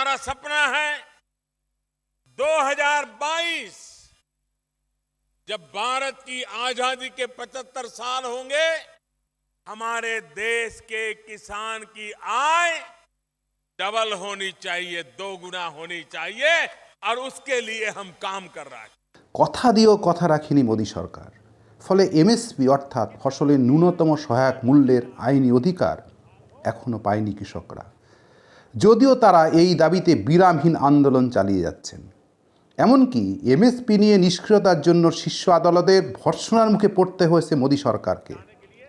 हमारा सपना है 2022 जब भारत की आजादी के 75 साल होंगे, हमारे देश के किसान की आय डबल होनी चाहिए, 2 गुना होनी चाहिए, और उसके लिए हम काम कर रहे हैं। কথা দিয়েও কথা রাখেনি মোদী সরকার। ফলে এমএসপি অর্থাৎ ফসলের ন্যূনতম সহায়ক মূল্যের আইনি অধিকার এখনও পায়নি কৃষকরা, যদিও তারা এই দাবিতে বিরামহীন আন্দোলন চালিয়ে যাচ্ছেন। এমনকি এমএসপি নিয়ে নিষ্ক্রিয়তার জন্য শীর্ষ আদালতের ভর্ৎসনার মুখে পড়তে হয়েছে মোদী সরকারকে।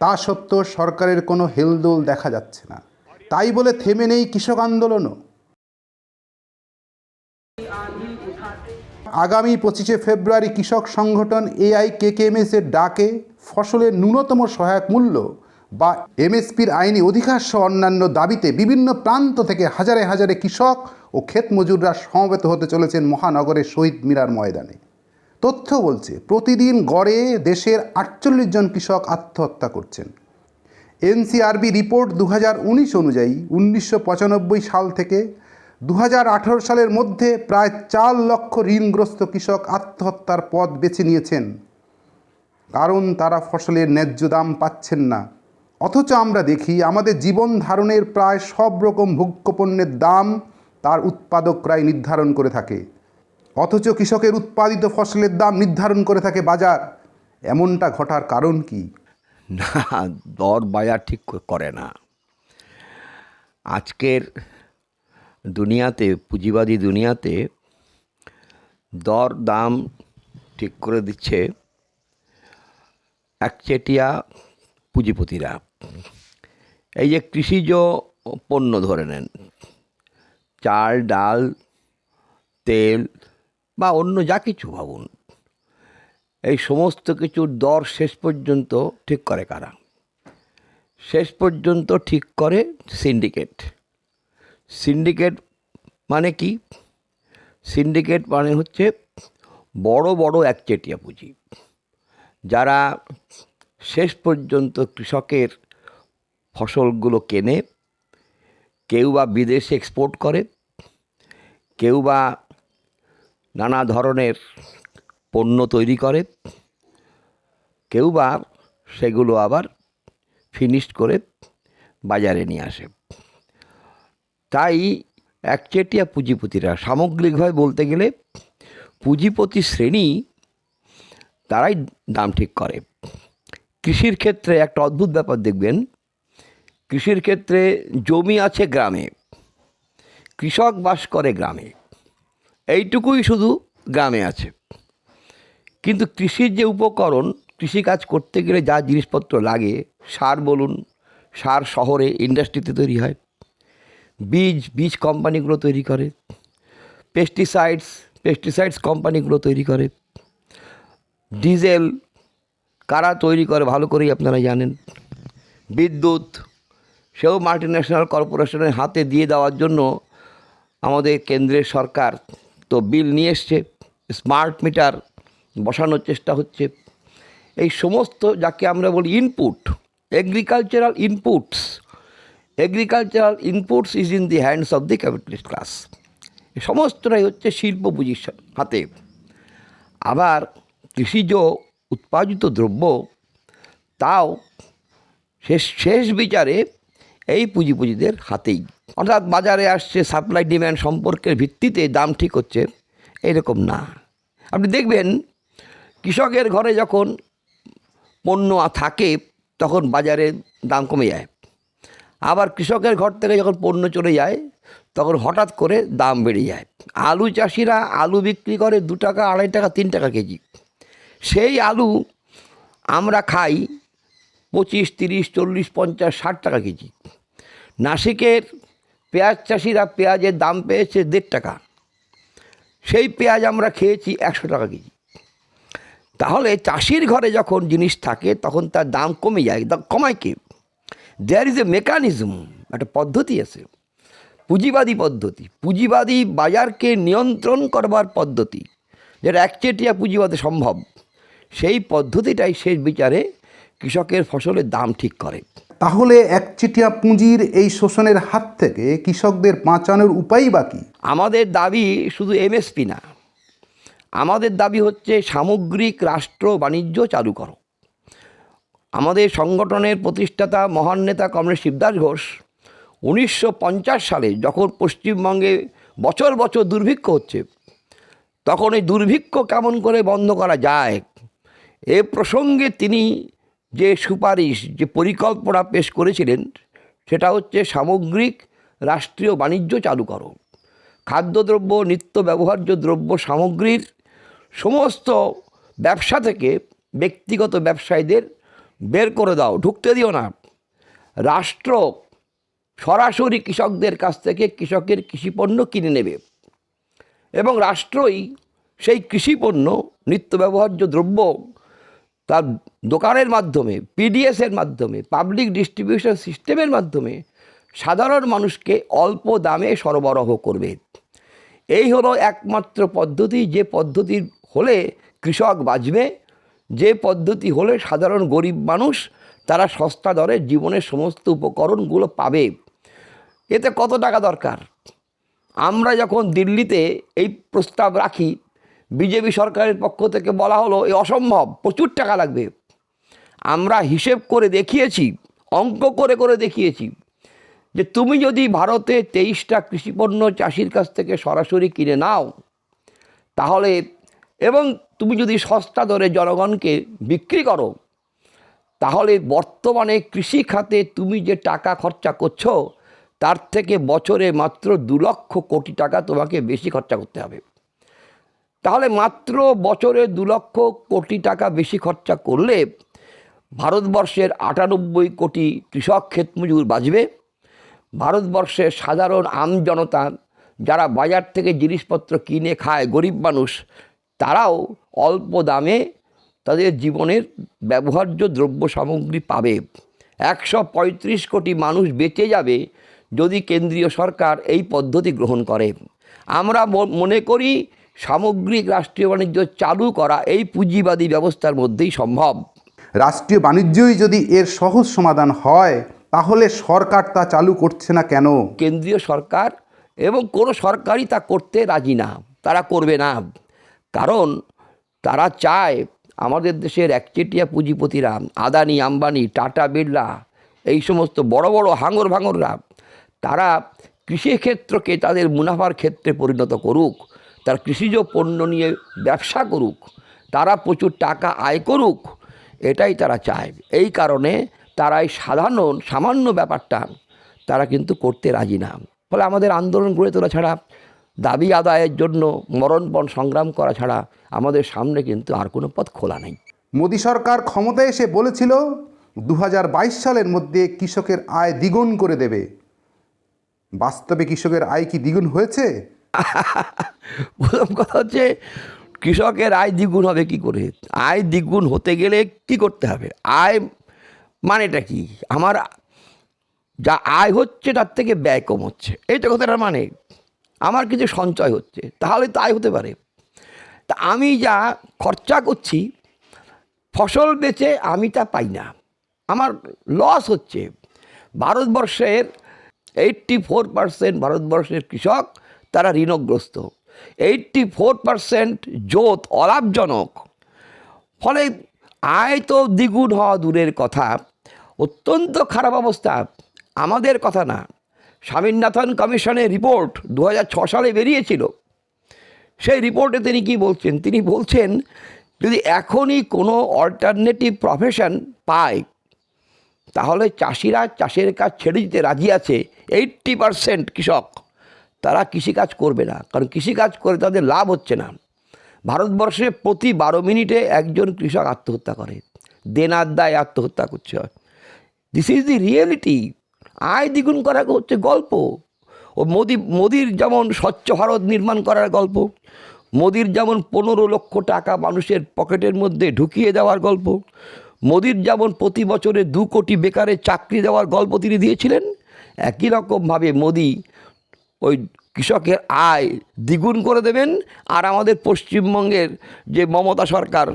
তা সত্ত্বেও সরকারের কোনো হেলদোল দেখা যাচ্ছে না। তাই বলে থেমে নেই কৃষক আন্দোলনও। আগামী 25শে ফেব্রুয়ারি কৃষক সংগঠন AIKKMS এর ডাকে ফসলের ন্যূনতম সহায়ক মূল্য বা এমএসপির আইনি অধিকার সহ অন্যান্য দাবিতে বিভিন্ন প্রান্ত থেকে হাজারে হাজারে কৃষক ও ক্ষেত মজুররা সমবেত হতে চলেছেন মহানগরের শহীদ মিনার ময়দানে। তথ্য বলছে প্রতিদিন গড়ে দেশের 48 জন কৃষক আত্মহত্যা করছেন। NCRB রিপোর্ট 2019 অনুযায়ী 1995 সাল থেকে 2018 সালের মধ্যে প্রায় 4 লক্ষ ঋণগ্রস্ত কৃষক আত্মহত্যার পথ বেছে নিয়েছেন, কারণ তারা ফসলের ন্যায্য দাম পাচ্ছেন না। অথচ আমরা দেখি আমাদের জীবন ধারণের প্রায় সব রকম ভোগ্যপণ্যের দাম তার উৎপাদকরাই নির্ধারণ করে থাকে, অথচ কৃষকের উৎপাদিত ফসলের দাম নির্ধারণ করে থাকে বাজার। এমনটা ঘটার কারণ কি? না, দর বাজার ঠিক করে না। আজকের দুনিয়াতে, পুঁজিবাদী দুনিয়াতে দর দাম ঠিক করে দিচ্ছে একচেটিয়া পুঁজিপতিরা। এই যে কৃষিজ পণ্য ধরে নেন, চাল, ডাল, তেল বা অন্য যা কিছু ভাবুন, এই সমস্ত কিছুর দর শেষ পর্যন্ত ঠিক করে কারা? শেষ পর্যন্ত ঠিক করে সিন্ডিকেট। সিন্ডিকেট মানে কি? সিন্ডিকেট মানে হচ্ছে বড় বড় একচেটিয়া পুঁজি, যারা শেষ পর্যন্ত কৃষকের ফসলগুলো কেনে, কেউ বা বিদেশে এক্সপোর্ট করে, কেউ বা নানা ধরনের পণ্য তৈরি করে, কেউ বা সেগুলো আবার ফিনিশড করে বাজারে নিয়ে আসে। তাই একচেটিয়া পুঁজিপতিরা, সামগ্রিকভাবে বলতে গেলে পুঁজিপতি শ্রেণী, তারাই দাম ঠিক করে। কৃষির ক্ষেত্রে একটা অদ্ভুত ব্যাপার দেখবেন, কৃষির ক্ষেত্রে জমি আছে গ্রামে, কৃষক বাস করে গ্রামে, এইটুকুই শুধু গ্রামে আছে। কিন্তু কৃষির যে উপকরণ, কৃষিকাজ করতে গেলে যা জিনিসপত্র লাগে, সার বলুন, সার শহরে ইন্ডাস্ট্রিতে তৈরি হয়, বীজ কোম্পানিগুলো তৈরি করে, পেস্টিসাইডস কোম্পানিগুলো তৈরি করে, ডিজেল কারা তৈরি করে ভালো করেই আপনারা জানেন, বিদ্যুৎ সেও মাল্টিন্যাশনাল কর্পোরেশনের হাতে দিয়ে দেওয়ার জন্য আমাদের কেন্দ্রের সরকার তো বিল নিয়ে এসছে, স্মার্ট মিটার বসানোর চেষ্টা হচ্ছে। এই সমস্ত যাকে আমরা বলি input, agricultural inputs is in the hands of the capitalist class. এই সমস্তটাই হচ্ছে শিল্প পুঁজির হাতে। আবার কৃষিজ উৎপাদিত দ্রব্য, তাও শেষ বিচারে এই পুঁজিপতিদের হাতেই। অর্থাৎ বাজারে আসছে সাপ্লাই ডিম্যান্ড সম্পর্কের ভিত্তিতে দাম ঠিক হচ্ছে, এরকম না। আপনি দেখবেন কৃষকের ঘরে যখন পণ্য থাকে তখন বাজারে দাম কমে যায়, আবার কৃষকের ঘর থেকে যখন পণ্য চলে যায় তখন হঠাৎ করে দাম বেড়ে যায়। আলু চাষিরা আলু বিক্রি করে 2 টাকা, 2.5 টাকা, 3 টাকা কেজি। সেই আলু আমরা খাই 25, 30, 40, 50, 60 টাকা কেজি। নাসিকের পেঁয়াজ চাষিরা পেঁয়াজের দাম পেয়েছে 1.5 টাকা, সেই পেঁয়াজ আমরা খেয়েছি 100 টাকা কেজি। তাহলে চাষির ঘরে যখন জিনিস থাকে তখন তার দাম কমে যায়। কমায় কে? দেয়ার ইজ এ মেকানিজম, একটা পদ্ধতি আছে, পুঁজিবাদী পদ্ধতি, পুঁজিবাদী বাজারকে নিয়ন্ত্রণ করবার পদ্ধতি, যেটা একচেটিয়া পুঁজিবাদে সম্ভব। সেই পদ্ধতিটাই শেষ বিচারে কৃষকের ফসলের দাম ঠিক করে। তাহলে একচেটিয়া পুঁজির এই শোষণের হাত থেকে কৃষকদের বাঁচানোর উপায় বা কি? আমাদের দাবি শুধু এমএসপি না, আমাদের দাবি হচ্ছে সামগ্রিক রাষ্ট্র বাণিজ্য চালু করো। আমাদের সংগঠনের প্রতিষ্ঠাতা মহান নেতা কমরেড শিবদাস ঘোষ 1950 সালে যখন পশ্চিমবঙ্গে বছর বছর দুর্ভিক্ষ হচ্ছে, তখন এই দুর্ভিক্ষ কেমন করে বন্ধ করা যায় এ প্রসঙ্গে তিনি যে সুপারিশ, যে পরিকল্পনা পেশ করেছিলেন, সেটা হচ্ছে সামগ্রিক রাষ্ট্রীয় বাণিজ্য চালু করো। খাদ্যদ্রব্য, নিত্য ব্যবহার্য দ্রব্য সামগ্রীর সমস্ত ব্যবসা থেকে ব্যক্তিগত ব্যবসায়ীদের বের করে দাও, ঢুকতে দিও না। রাষ্ট্র সরাসরি কৃষকদের কাছ থেকে কৃষকের কৃষিপণ্য কিনে নেবে এবং রাষ্ট্রই সেই কৃষিপণ্য, নিত্য ব্যবহার্য দ্রব্য তার দোকানের মাধ্যমে, পিডিএসের মাধ্যমে, পাবলিক ডিস্ট্রিবিউশন সিস্টেমের মাধ্যমে সাধারণ মানুষকে অল্প দামে সরবরাহ করবে। এই হলো একমাত্র পদ্ধতি, যে পদ্ধতি হলে কৃষক বাঁচবে, যে পদ্ধতি হলে সাধারণ গরিব মানুষ তারা সস্তা দরে জীবনের সমস্ত উপকরণগুলো পাবে। এতে কত টাকা দরকার? আমরা যখন দিল্লিতে এই প্রস্তাব রাখি, বিজেপি সরকারের পক্ষ থেকে বলা হলো এ অসম্ভব, প্রচুর টাকা লাগবে। আমরা হিসেব করে দেখিয়েছি, অঙ্ক করে করে দেখিয়েছি যে তুমি যদি ভারতে 23টা কৃষিপণ্য চাষির কাছ থেকে সরাসরি কিনে নাও, তাহলে এবং তুমি যদি সস্তা দরে জনগণকে বিক্রি করো, তাহলে বর্তমানে কৃষি খাতে তুমি যে টাকা খরচা করছো তার থেকে বছরে মাত্র 2 লক্ষ কোটি টাকা তোমাকে বেশি খরচা করতে হবে। তাহলে মাত্র বছরে 2 লক্ষ কোটি টাকা বেশি খরচা করলে ভারতবর্ষের 98 কোটি কৃষক ক্ষেতমজুর বাঁচবে। ভারতবর্ষের সাধারণ আমজনতা যারা বাজার থেকে জিনিসপত্র কিনে খায়, গরিব মানুষ, তারাও অল্প দামে তাদের জীবনের ব্যবহার্য দ্রব্য সামগ্রী পাবে। 135 কোটি মানুষ বেঁচে যাবে যদি কেন্দ্রীয় সরকার এই পদ্ধতি গ্রহণ করে। আমরা মনে করি সামগ্রিক রাষ্ট্রীয় বাণিজ্য চালু করা এই পুঁজিবাদী ব্যবস্থার মধ্যেই সম্ভব। রাষ্ট্রীয় বাণিজ্যই যদি এর সহজ সমাধান হয়, তাহলে সরকার তা চালু করছে না কেন? কেন্দ্রীয় সরকার এবং কোনো সরকারই তা করতে রাজি না, তারা করবে না। কারণ তারা চায় আমাদের দেশের একচেটিয়া পুঁজিপতিরা, আদানি, আম্বানি, টাটা, বিড়লা, এই সমস্ত বড় বড় হাঙর ভাঙররা, তারা কৃষিক্ষেত্রকে তাদের মুনাফার ক্ষেত্রে পরিণত করুক, তার কৃষিজ পণ্য নিয়ে ব্যবসা করুক, তারা প্রচুর টাকা আয় করুক, এটাই তারা চায়। এই কারণে তারা এই সামান্য ব্যাপারটা তারা কিন্তু করতে রাজি না। ফলে আমাদের আন্দোলন গড়ে তোলা ছাড়া, দাবি আদায়ের জন্য মরণপণ সংগ্রাম করা ছাড়া আমাদের সামনে কিন্তু আর কোনো পথ খোলা নেই। মোদী সরকার ক্ষমতায় এসে বলেছিল 2022 সালের মধ্যে কৃষকের আয় দ্বিগুণ করে দেবে। বাস্তবে কৃষকের আয় কি দ্বিগুণ হয়েছে? প্রথম কথা হচ্ছে, কৃষকের আয় দ্বিগুণ হবে কি করে? আয় দ্বিগুণ হতে গেলে কি করতে হবে? আয় মানেটা কি? আমার যা আয় হচ্ছে তার থেকে ব্যয় কম হচ্ছে, এইটা কথাটা মানে। আমার কিছু সঞ্চয় হচ্ছে, তাহলে তো আয় হতে পারে। তা আমি যা খরচা করছি ফসল বেচে আমি তা পাই না, আমার লস হচ্ছে। ভারতবর্ষের 84% ভারতবর্ষের কৃষক তারা ঋণগ্রস্ত। 84% জোত অলাভজনক। ফলে আয় তো দ্বিগুণ হওয়া দূরের কথা, অত্যন্ত খারাপ অবস্থা। আমাদের কথা না, স্বামীনাথন কমিশনের রিপোর্ট 2006 সালে বেরিয়েছিল। সেই রিপোর্টে তিনি কি বলছেন? তিনি বলছেন যদি এখনই কোনো অল্টারনেটিভ প্রফেশন পায়, তাহলে চাষিরা চাষের কাজ ছেড়ে দিতে রাজি আছে। 80% কৃষক তারা কৃষিকাজ করবে না, কারণ কৃষিকাজ করে তাদের লাভ হচ্ছে না। ভারতবর্ষে প্রতি 12 মিনিটে একজন কৃষক আত্মহত্যা করে, দেনার দায় আত্মহত্যা করছে। This is the reality. আয় দ্বিগুণ করা হচ্ছে গল্প। ও মোদির যেমন স্বচ্ছ ভারত নির্মাণ করার গল্প, মোদির যেমন 15 লক্ষ টাকা মানুষের পকেটের মধ্যে ঢুকিয়ে দেওয়ার গল্প, মোদির যেমন প্রতি বছরে 2 কোটি বেকারের চাকরি দেওয়ার গল্প তিনি দিয়েছিলেন, একই রকমভাবে মোদি ওই কৃষকের আয় দ্বিগুণ করে দেবেন। আর আমাদের পশ্চিমবঙ্গের যে মমতা সরকার,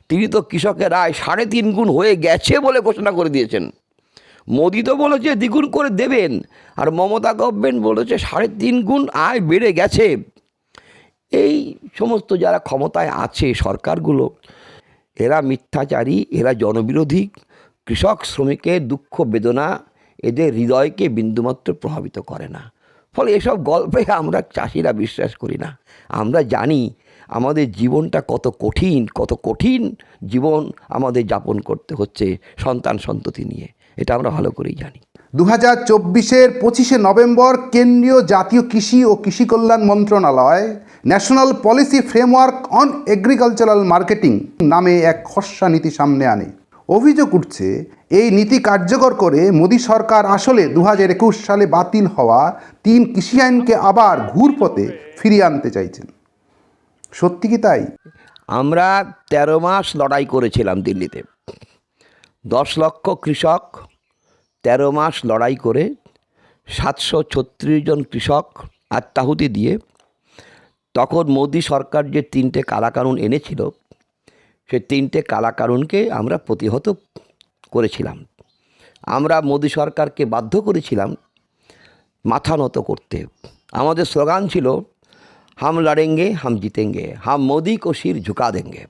তিনি তো কৃষকের আয় 3.5 গুণ হয়ে গেছে বলে ঘোষণা করে দিয়েছেন। মোদি তো বলেছে দ্বিগুণ করে দেবেন, আর মমতা গভর্নমেন্ট বলেছে 3.5 গুণ আয় বেড়ে গেছে। এই সমস্ত যারা ক্ষমতায় আছে সরকারগুলো, এরা মিথ্যাচারী, এরা জনবিরোধী। কৃষক শ্রমিকের দুঃখ বেদনা এদের হৃদয়কে বিন্দুমাত্র প্রভাবিত করে না। ফলে এসব গল্পে আমরা চাষিরা বিশ্বাস করি না। আমরা জানি আমাদের জীবনটা কত কঠিন জীবন আমাদের যাপন করতে হচ্ছে সন্তান সন্ততি নিয়ে, এটা আমরা ভালো করেই জানি। 2024-এর 25শে নভেম্বর কেন্দ্রীয় জাতীয় কৃষি ও কৃষি কল্যাণ মন্ত্রণালয় national policy framework on agricultural marketing নামে এক খসড়া নীতি সামনে আনে। অভিযোগ উঠছে এই নীতি কার্যকর করে মোদী সরকার আসলে 2021 সালে বাতিল হওয়া 3 কৃষি আইনকে আবার ঘুরপথে ফিরিয়ে আনতে চাইছেন। সত্যি কি তাই? আমরা 13 মাস লড়াই করেছিলাম দিল্লিতে। 10 লক্ষ কৃষক 13 মাস লড়াই করে 736 জন কৃষক আত্মাহুতি দিয়ে তখন মোদী সরকার যে 3টে কালাকানুন এনেছিল, সেই 3টে কালাকানুনকে আমরা প্রতিহত করেছিলাম। আমরা মোদী সরকারকে বাধ্য করেছিলাম মাথা নত করতে। আমাদের স্লোগান ছিল হাম লড়েঙ্গে হাম জিতেঙ্গে, হাম মোদি কো শির ঝুঁকা দেঙ্গে।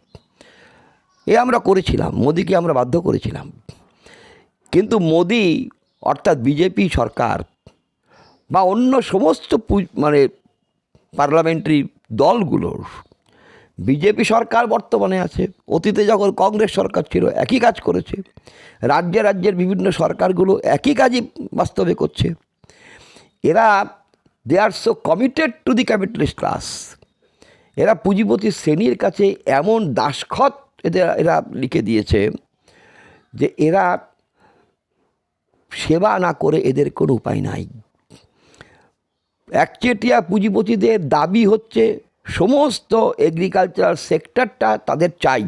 এ আমরা করেছিলাম, মোদিকে আমরা বাধ্য করেছিলাম। কিন্তু মোদি অর্থাৎ বিজেপি সরকার বা অন্য সমস্ত পার্লামেন্টারি দলগুলোর, বিজেপি সরকার বর্তমানে আছে, অতীতে যখন কংগ্রেস সরকার ছিল একই কাজ করেছে, রাজ্যের বিভিন্ন সরকারগুলো একই কাজই বাস্তবে করছে। এরা they are so committed to the capitalist class. এরা পুঁজিপতি শ্রেণীর কাছে এমন দাসখত এরা লিখে দিয়েছে যে এরা সেবা না করে এদের কোনো উপায় নাই। একচেটিয়া পুঁজিপতিদের দাবি হচ্ছে সমস্ত এগ্রিকালচারাল সেক্টরটা তাদের চাই,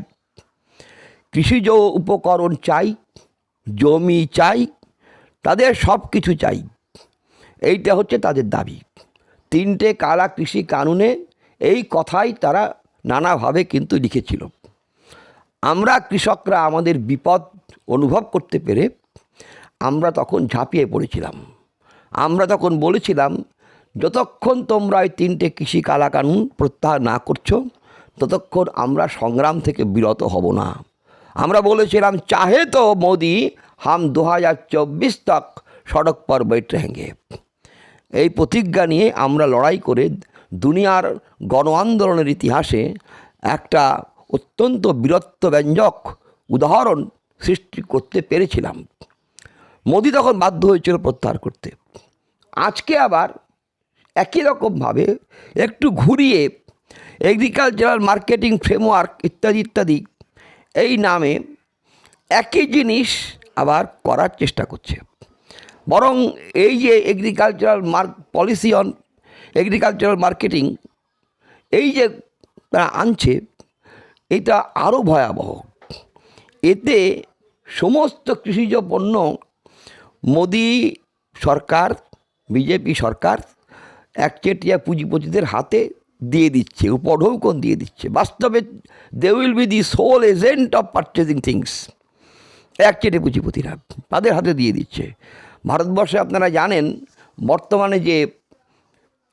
কৃষিজ উপকরণ চাই, জমি চাই, তাদের সব কিছু চাই। এইটা হচ্ছে তাদের দাবি। 3টে কালা কৃষি কানুনে এই কথাই তারা নানাভাবে কিন্তু লিখেছিল। আমরা কৃষকরা আমাদের বিপদ অনুভব করতে পেরে আমরা তখন ঝাঁপিয়ে পড়েছিলাম। আমরা তখন বলেছিলাম যতক্ষণ তোমরা এই 3টে কৃষি কালাকানুন প্রত্যাহার না করছো ততক্ষণ আমরা সংগ্রাম থেকে বিরত হব না। আমরা বলেছিলাম চাহে তো মোদি হাম 2024 তক সড়ক পর বৈঠে হেঙ্গে। এই প্রতিজ্ঞা নিয়ে আমরা লড়াই করে দুনিয়ার গণ আন্দোলনের ইতিহাসে একটা অত্যন্ত বীরত্বব্যঞ্জক উদাহরণ সৃষ্টি করতে পেরেছিলাম। মোদি তখন বাধ্য হয়েছিল প্রত্যাহার করতে। আজকে আবার একই রকমভাবে একটু ঘুরিয়ে এগ্রিকালচারাল মার্কেটিং ফ্রেমওয়ার্ক ইত্যাদি এই নামে একই জিনিস আবার করার চেষ্টা করছে। বরং এই যে agricultural policy on agricultural marketing এই যে তারা আনছে, এটা আরও ভয়াবহ। এতে সমস্ত কৃষিজ পণ্য মোদি সরকার, বিজেপি সরকার একচেটিয়া পুঁজিপতিদের হাতে দিয়ে দিচ্ছে, উপঢৌকন দিয়ে দিচ্ছে। বাস্তবে they will be the sole agent of purchasing things. একচেটিয়া পুঁজিপতিরা তাদের হাতে দিয়ে দিচ্ছে। ভারতবর্ষে আপনারা জানেন বর্তমানে যে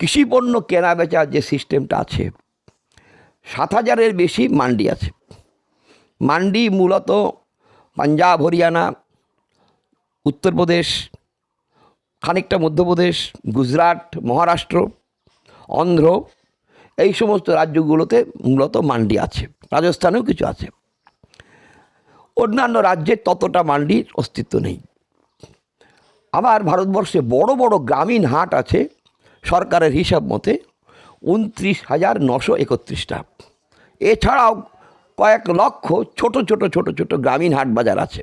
কৃষিপণ্য কেনা বেচার যে সিস্টেমটা আছে, 7,000-এর বেশি মান্ডি আছে। মান্ডি মূলত পাঞ্জাব, হরিয়ানা, উত্তরপ্রদেশ, খানিকটা মধ্যপ্রদেশ, গুজরাট, মহারাষ্ট্র, অন্ধ্র, এই সমস্ত রাজ্যগুলোতে মূলত মান্ডি আছে। রাজস্থানেও কিছু আছে। অন্যান্য রাজ্যে ততটা মান্ডির অস্তিত্ব নেই। আবার ভারতবর্ষে বড় বড় গ্রামীণ হাট আছে সরকারের হিসাব মতে 29,931টা। এছাড়াও কয়েক লক্ষ ছোট ছোট গ্রামীণ হাট বাজার আছে।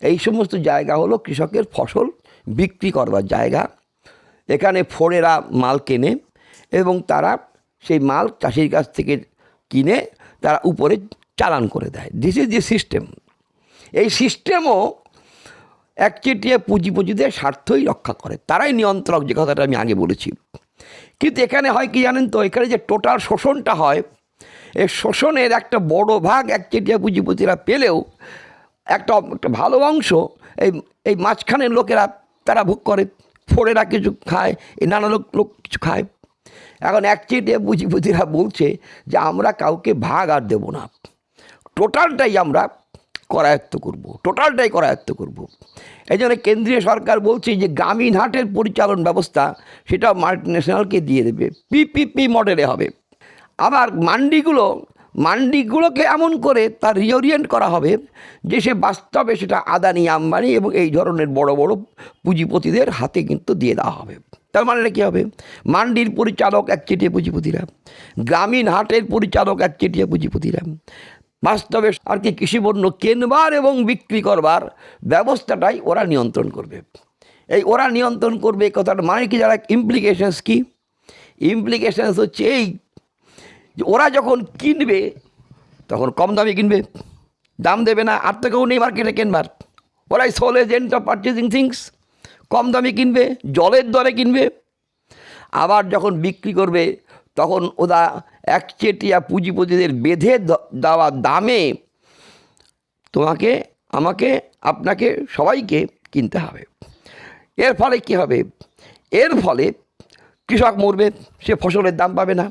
এই সমস্ত জায়গা হলো কৃষকের ফসল বিক্রি করবার জায়গা। এখানে ফোরেরা মাল কেনে এবং তারা সেই মাল চাষির কাছ থেকে কিনে তারা উপরে চালান করে দেয়। This is the system. এই সিস্টেমও একচেটিয়া পুঁজিপতিদের স্বার্থই রক্ষা করে, তারাই নিয়ন্ত্রক, যে কথাটা আমি আগে বলেছি। কিন্তু এখানে হয় কি জানেন তো, এখানে যে টোটাল শোষণটা হয়, এই শোষণের একটা বড় ভাগ একচেটিয়া পুঁজিপতিরা পেলেও একটা ভালো অংশ এই এই মাঝখানের লোকেরা তারা ভোগ করে, ফোরেরা কিছু খায়, এই নানা লোক কিছু খায়। এখন একচেটিয়া পুঁজিপতিরা বলছে যে আমরা কাউকে ভাগ আর দেবো না, টোটালটাই আমরা করায়ত্ত করব। এই জন্য কেন্দ্রীয় সরকার বলছে যে গ্রামীণ হাটের পরিচালন ব্যবস্থা সেটা মাল্টিন্যাশনালকে দিয়ে দেবে, পিপিপি মডেলে হবে। আবার মান্ডিগুলোকে এমন করে তার রিওরিয়েন্ট করা হবে যে সে বাস্তবে সেটা আদানি, আম্বানি এবং এই ধরনের বড় বড় পুঁজিপতিদের হাতে কিন্তু দিয়ে দেওয়া হবে। তার মানে কী হবে? মান্ডির পরিচালক একচেটিয়া পুঁজিপতিরা, গ্রামীণ হাটের পরিচালক একচেটিয়া পুঁজিপতিরা, বাস্তবে আর কি কৃষিপণ্য কেনবার এবং বিক্রি করবার ব্যবস্থাটাই ওরা নিয়ন্ত্রণ করবে। এই ওরা নিয়ন্ত্রণ করবে কথাটা মানে কি, যারা ইমপ্লিকেশানস কি? ইমপ্লিকেশানস হচ্ছে এই যে ওরা যখন কিনবে তখন কম দামে কিনবে, দাম দেবে না, আর তো কেউ নেই মার্কেটে কেনবার। ওরাই sole agent of purchasing things, কম দামে কিনবে, জলের দরে কিনবে। আবার যখন বিক্রি করবে তখন ওরা একচেটিয়া পুঁজিপতিদের বেঁধে দেওয়া দামে তোমাকে, আমাকে, আপনাকে, সবাইকে কিনতে হবে। এর ফলে কী হবে? এর ফলে কৃষক মরবে, সে ফসলের দাম পাবে না।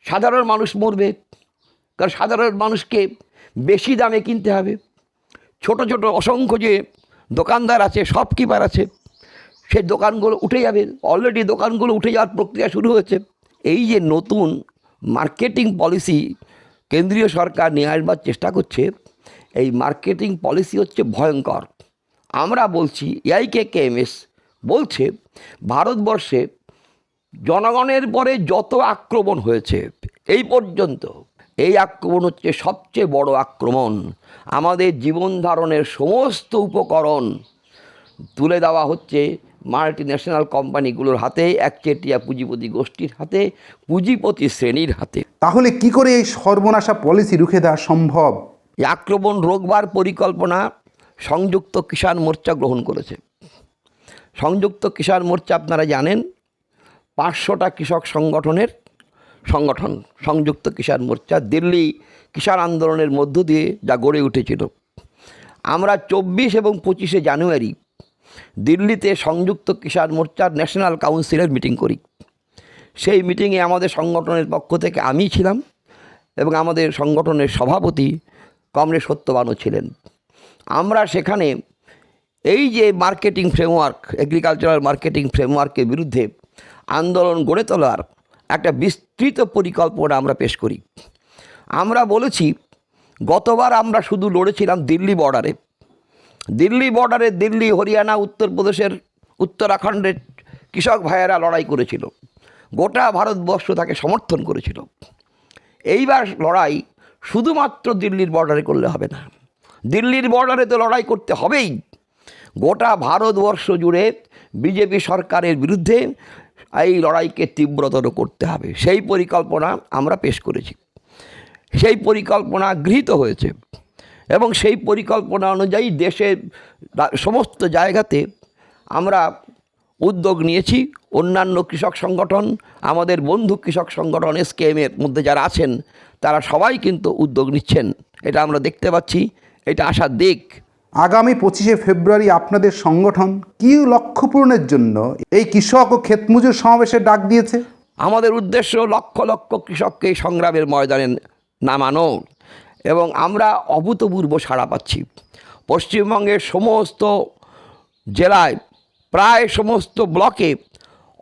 সাধারণ মানুষ মরবে, কারণ সাধারণ মানুষকে বেশি দামে কিনতে হবে। ছোট ছোট অসংখ্য যে দোকানদার আছে, শপকিপার আছে, সেই দোকানগুলো উঠে যাবে। অলরেডি দোকানগুলো উঠে যাওয়ার প্রক্রিয়া শুরু হয়েছে। এই যে নতুন মার্কেটিং পলিসি কেন্দ্রীয় সরকার নিয়ে আসবার চেষ্টা করছে, এই মার্কেটিং পলিসি হচ্ছে ভয়ঙ্কর। আমরা বলছি, AIKKMS বলছে ভারতবর্ষে জনগণের পরে যত আক্রমণ হয়েছে এই পর্যন্ত, এই আক্রমণ হচ্ছে সবচেয়ে বড় আক্রমণ। আমাদের জীবন ধারণের সমস্ত উপকরণ তুলে দেওয়া হচ্ছে মাল্টিন্যাশনাল কোম্পানিগুলোর হাতে, একচেটিয়া পুঁজিপতি গোষ্ঠীর হাতে, পুঁজিপতি শ্রেণীর হাতে। তাহলে কি করে এই সর্বনাশা পলিসি রুখে দেওয়া সম্ভব? এই আক্রমণ রোকবার পরিকল্পনা সংযুক্ত কিষাণ মোর্চা গ্রহণ করেছে। সংযুক্ত কিষাণ মোর্চা আপনারা জানেন 500টা কৃষক সংগঠনের সংগঠন। সংযুক্ত কিষাণ মোর্চা দিল্লি কিষাণ আন্দোলনের মধ্য দিয়ে যা গড়ে উঠেছিল। আমরা 24 এবং 25শে জানুয়ারি দিল্লিতে সংযুক্ত কিষাণ মোর্চার ন্যাশনাল কাউন্সিলের মিটিং করি। সেই মিটিংয়ে আমাদের সংগঠনের পক্ষ থেকে আমি ছিলাম এবং আমাদের সংগঠনের সভাপতি কমরেড সত্যবানও ছিলেন। আমরা সেখানে এই যে মার্কেটিং ফ্রেমওয়ার্ক, এগ্রিকালচারাল মার্কেটিং ফ্রেমওয়ার্কের বিরুদ্ধে আন্দোলন গড়ে তোলার একটা বিস্তৃত পরিকল্পনা আমরা পেশ করি। আমরা বলেছি, গতবার আমরা শুধু লড়েছিলাম দিল্লি বর্ডারে, দিল্লি, হরিয়ানা, উত্তরপ্রদেশের, উত্তরাখণ্ডের কৃষক ভাইয়েরা লড়াই করেছিল, গোটা ভারতবর্ষ তাকে সমর্থন করেছিল। এইবার লড়াই শুধুমাত্র দিল্লির বর্ডারে করলে হবে না, দিল্লির বর্ডারে তো লড়াই করতে হবেই। গোটা ভারতবর্ষ জুড়ে বিজেপি সরকারের বিরুদ্ধে এই লড়াইকে তীব্রতর করতে হবে। সেই পরিকল্পনা আমরা পেশ করেছি, সেই পরিকল্পনা গৃহীত হয়েছে এবং সেই পরিকল্পনা অনুযায়ী দেশের সমস্ত জায়গাতে আমরা উদ্যোগ নিয়েছি। অন্যান্য কৃষক সংগঠন, আমাদের বন্ধু কৃষক সংগঠন SKM-এর মধ্যে যারা আছেন তারা সবাই কিন্তু উদ্যোগ নিচ্ছেন। এটা আমরা দেখতে পাচ্ছি, এটা আশার দিক। আগামী 25শে ফেব্রুয়ারি আপনাদের সংগঠন কী লক্ষ্য পূরণের জন্য এই কৃষক ও ক্ষেতমজুর সমাবেশের ডাক দিয়েছে? আমাদের উদ্দেশ্য লক্ষ লক্ষ কৃষককে সংগ্রামের ময়দানে নামানো এবং আমরা অভূতপূর্ব সাড়া পাচ্ছি। পশ্চিমবঙ্গের সমস্ত জেলায়, প্রায় সমস্ত ব্লকে,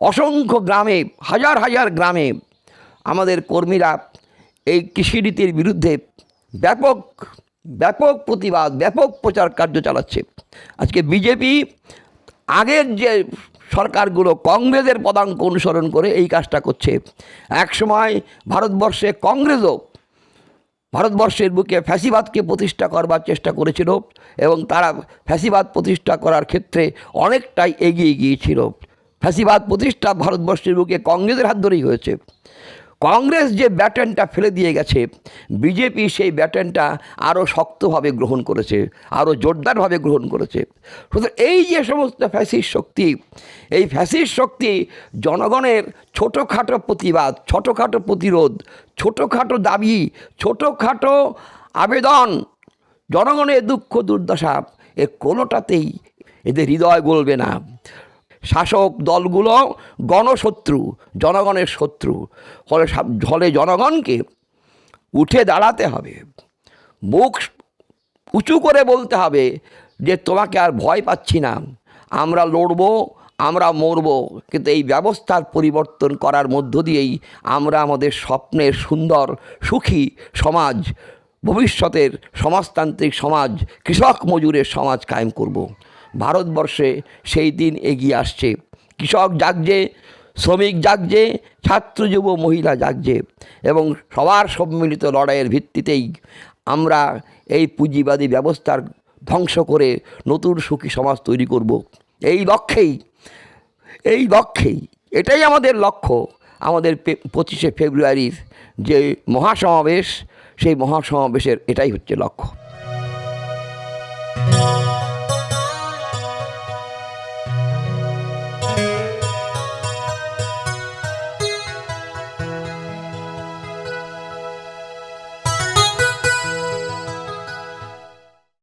অসংখ্য গ্রামে, হাজার হাজার গ্রামে আমাদের কর্মীরা এই কৃষিনীতির বিরুদ্ধে ব্যাপক প্রতিবাদ, ব্যাপক প্রচার কার্য চালাচ্ছে। আজকে বিজেপি আগের যে সরকারগুলো কংগ্রেসের পদাঙ্ক অনুসরণ করে এই কাজটা করছে। একসময় ভারতবর্ষে কংগ্রেসও ভারতবর্ষের বুকে ফ্যাসিবাদকে প্রতিষ্ঠা করবার চেষ্টা করেছিল এবং তারা ফ্যাসিবাদ প্রতিষ্ঠা করার ক্ষেত্রে অনেকটাই এগিয়ে গিয়েছিল। ফ্যাসিবাদ প্রতিষ্ঠা ভারতবর্ষের বুকে কংগ্রেসের হাত ধরেই হয়েছে। কংগ্রেস যে ব্যাটনটা ফেলে দিয়ে গেছে, বিজেপি সেই ব্যাটনটা আরও শক্তভাবে গ্রহণ করেছে, আরও জোরদারভাবে গ্রহণ করেছে। সুতরাং এই যে সমস্ত ফ্যাসিস্ট শক্তি, এই ফ্যাসিস্ট শক্তি জনগণের ছোটোখাটো প্রতিবাদ, ছোটোখাটো প্রতিরোধ, ছোটোখাটো দাবি, ছোটোখাটো আবেদন, জনগণের দুঃখ দুর্দশা, কোনোটাতেই এদের হৃদয় গলবে না। শাসক দলগুলো গণশত্রু, জনগণের শত্রু। ফলে জনগণকে উঠে দাঁড়াতে হবে, বুক উঁচু করে বলতে হবে যে তোমাকে আর ভয় পাচ্ছি না, আমরা লড়ব, আমরা মরব, কিন্তু এই ব্যবস্থার পরিবর্তন করার মধ্য দিয়েই আমরা আমাদের স্বপ্নের সুন্দর সুখী সমাজ, ভবিষ্যতের সমাজতান্ত্রিক সমাজ, কৃষক মজুরের সমাজ কায়েম করব। ভারতবর্ষে সেই দিন এগিয়ে আসছে। কৃষক জাগছে, শ্রমিক জাগছে, ছাত্র যুব মহিলা জাগছে, এবং সবার সম্মিলিত লড়াইয়ের ভিত্তিতেই আমরা এই পুঁজিবাদী ব্যবস্থার ধ্বংস করে নতুন সুখী সমাজ তৈরি করব। এই লক্ষ্যেই এটাই আমাদের লক্ষ্য। আমাদের 25শে ফেব্রুয়ারির যে মহাসমাবেশ, সেই মহাসমাবেশের এটাই হচ্ছে লক্ষ্য।